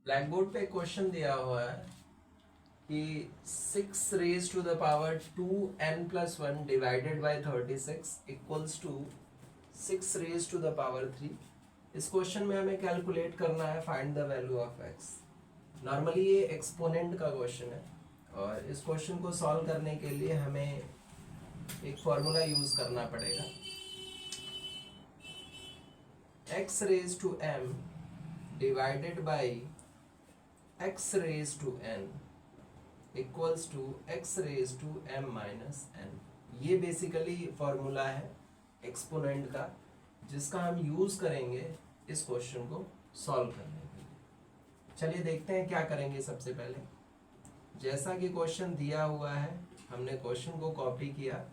Black board पे question दिया हुआ है कि 6 raise to the power 2n+1 divided by 36 equals to 6 raise to the power 3। इस क्वेश्चन में हमें कैलकुलेट करना है find the value of x। Normally ये एक्सपोनेंट का क्वेश्चन है और इस क्वेश्चन को सॉल्व करने के लिए हमें एक फॉर्मूला यूज करना पड़ेगा। x raise to m divided by x raise to n equals to x raise to m minus n। ये बेसिकली फॉर्मूला है एक्सपोनेंट का जिसका हम यूज करेंगे इस क्वेश्चन को सॉल्व करने के लिए। चलिए देखते हैं क्या करेंगे। सबसे पहले जैसा कि क्वेश्चन दिया हुआ है हमने क्वेश्चन को कॉपी किया।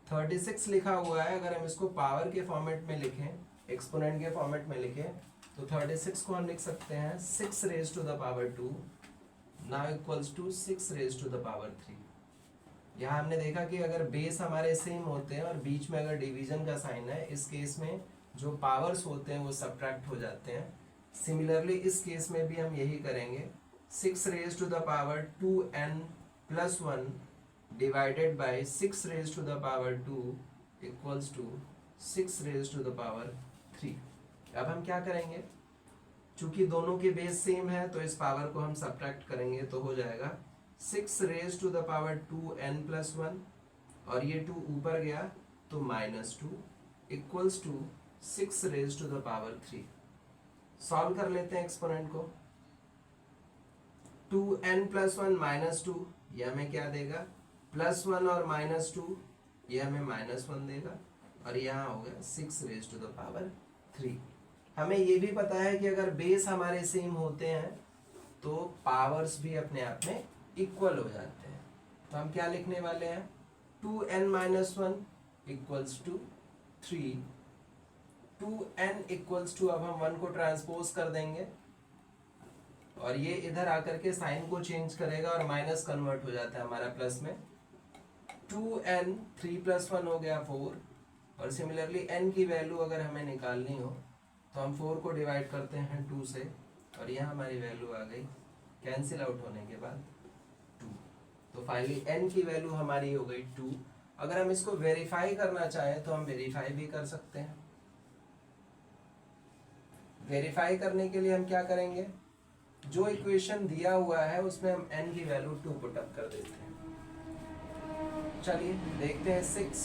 36 लिखा हुआ है, अगर हम इसको पावर के फॉर्मेट में लिखें, एक्सपोनेंट के फॉर्मेट में लिखें तो 36 को हम लिख सकते हैं 6 raise to the power 2 now equals to 6 raise to the power 3। यहाँ हमने देखा कि अगर बेस हमारे सेम होते हैं और बीच में अगर डिवीजन का साइन है, इस केस में जो पावर्स होते हैं वो सब्ट्रैक्ट हो जाते हैं। सिमिलरली इस केस में भी हम यही करेंगे। 6 raise to the power 2n+1 divided by 6 raise to the power 2 equals to 6 raise to the power 3। अब हम क्या करेंगे, चूंकि दोनों के बेस सेम है तो इस पावर को हम सब्ट्रैक्ट करेंगे तो हो जाएगा 6 raise to the power 2n+1 और ये 2 ऊपर गया तो -2 equals to 6 raise to the power 3। Solve कर लेते हैं एक्सपोनेंट को। 2n+1 -2 ये हमें क्या देगा, +1 और -2 ये हमें -1 देगा और यहाँ हो गया 6 रेज टू द पावर 3। हमें ये भी पता है कि अगर बेस हमारे सेम होते हैं तो पावर्स भी अपने आप में इक्वल हो जाते हैं। तो हम क्या लिखने वाले हैं, 2n-1 equals to 3। 2n equals to, अब हम 1 को ट्रांसपोज कर देंगे और ये इधर आकर के साइन को चेंज करेगा और माइनस कन्वर्ट हो जाता है हमारा प्लस में। 2n 3 + 1 हो गया 4 और सिमिलरली n की वैल्यू अगर हमें निकालनी हो तो हम 4 को डिवाइड करते हैं 2 से और यहाँ हमारी वैल्यू आ गई कैंसिल आउट होने के बाद 2। तो फाइनली n की वैल्यू हमारी हो गई 2। अगर हम इसको वेरीफाई करना चाहें तो हम वेरीफाई भी कर सकते हैं। वेरीफाई करने के लिए हम क्या करेंगे, जो इक्वेशन दिया हुआ है उसमें हम n की वैल्यू 2 पुट अप कर देते हैं। चलिए देखते हैं। 6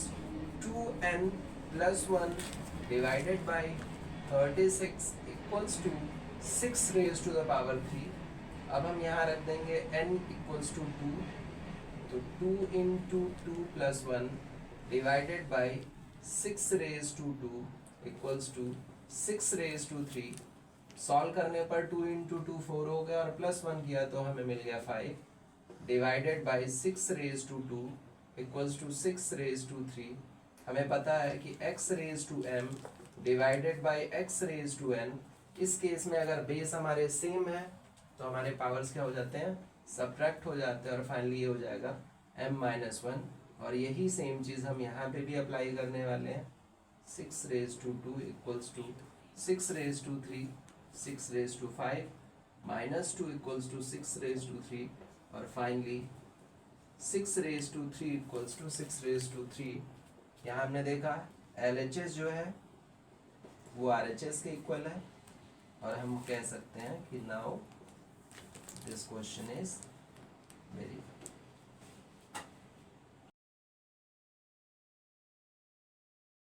2n+1 divided by 36 equals to 6 raise to the power 3। अब हम यहाँ रख देंगे n इक्वल्स टू 2, तो 2 × 2 + 1 divided by 6 raise to 2 equals to 6 raise to 3। Solve करने पर 2 × 2 4 हो गया और +1 किया तो हमें मिल गया 5 divided by 6 raise to 2 equals to 6 raise to 3। हमें पता है कि x raise to m divided by x raise to n, इस केस में अगर बेस हमारे सेम है तो हमारे पावर्स क्या हो जाते हैं, सब्ट्रैक्ट हो जाते हैं और फाइनली ये हो जाएगा m-1। और यही सेम चीज़ हम यहाँ पे भी अप्लाई करने वाले हैं। 6 raise to 2 equals to 6 raise to 3, 6 raise to 5 -2 equals to 6 raise to 3 और finally 6 raise to 3 equals to 6 raise to 3। यहाँ हमने देखा LHS जो है वो RHS के इक्वल है और हम कह सकते हैं कि now this question is very